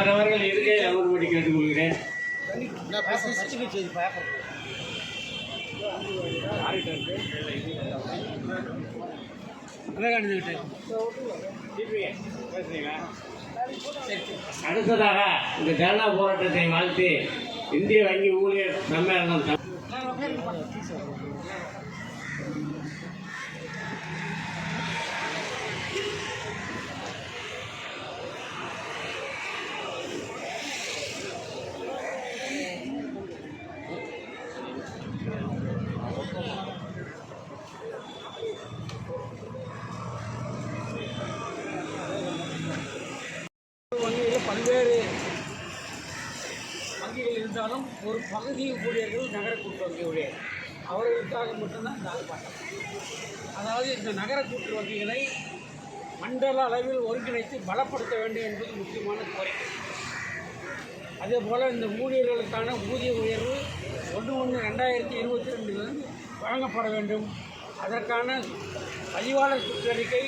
மற்றவர்கள் இருக்கை அமர்படி கேட்டுக்கொள்கிறேன். அடுத்ததாக இந்த தர்ணா போராட்டத்தை வாழ்த்தி இந்திய வங்கி ஊழியர் சம்மேளனம் பல்வேறு வங்கிகள் இருந்தாலும் ஒரு பகுதி ஊழியர்கள் நகர கூட்டு வங்கி ஊழியர் அவர்களுக்காக மட்டும்தான் இந்த ஆர்ப்பாட்டம். அதாவது இந்த நகர கூட்டு வங்கிகளை மண்டல அளவில் ஒருங்கிணைத்து பலப்படுத்த வேண்டும் என்பது முக்கியமான கோரிக்கை. அதே போல் இந்த ஊழியர்களுக்கான ஊதிய உயர்வு 1/1/2022 வழங்கப்பட வேண்டும். அதற்கான பதிவாளர் சுற்றறிக்கை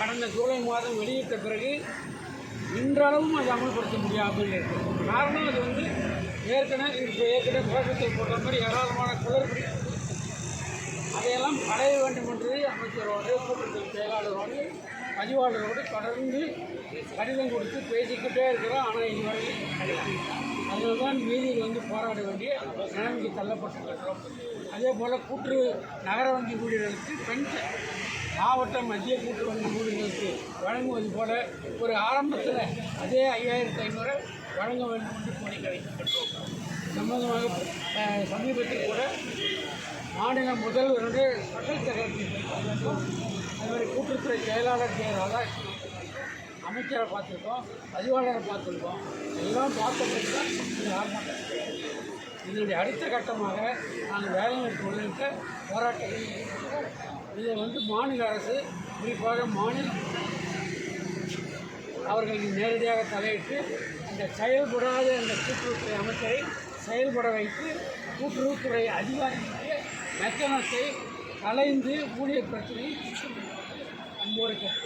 கடந்த ஜூலை மாதம் வெளியிட்ட பிறகு இன்றளவும் அது அமல்படுத்த முடியாமல் இருக்குது. காரணம் அது ஏற்கனவே கோஷத்தை போட்ட மாதிரி ஏராளமான குளறுபடி அதையெல்லாம் களைய வேண்டும் என்று அமைச்சரோடு கூட்டத்தில் செயலாளரோடு பதிவாளரோடு தொடர்ந்து கடிதம் கொடுத்து பேசிக்கிட்டே இருக்கிறோம். ஆனால் இதுவரை அதில் தான் வீதியில் போராட வேண்டிய நிலைமைக்கு தள்ளப்பட்டிருக்கிறோம். அதே போல் நகர வங்கி ஊழியர்களுக்கு பென்ஷன் மாவட்ட மத்திய கூட்டு வங்கி ஊழியர்களுக்கு வழங்குவது போல ஒரு ஆரம்பத்தில் அதே 5500 வழங்க வேண்டும் என்று கோரிக்கை வைக்கப்பட்டோம். சம்பந்தமாக சமீபத்தில் கூட மாநில முதல்வருடைய ஸ்பெஷல் செக்ரட்டரி அது மாதிரி கூட்டுத்துறை செயலாளர் ராதாகிருஷ்ணன் அமைச்சரை பார்த்துருக்கோம், பதிவாளரை பார்த்துருக்கோம். எல்லாம் பார்த்துட்டு தான் இது ஆரம்பம். இதனுடைய அடுத்த கட்டமாக நாங்கள் வேலைநிறுத்த உள்ளிட்ட போராட்டத்தில் இதை மாநில அரசு குறிப்பாக மாநிலம் அவர்கள் நேரடியாக தலையிட்டு இந்த செயல்படாத இந்த கூட்டுறவுத்துறை அமைச்சரை செயல்பட வைத்து கூட்டுறவுத்துறை அதிகாரிகளுடைய மெத்தனத்தை கலைந்து ஊழியர் பிரச்சனையை அன்போடு கேட்டு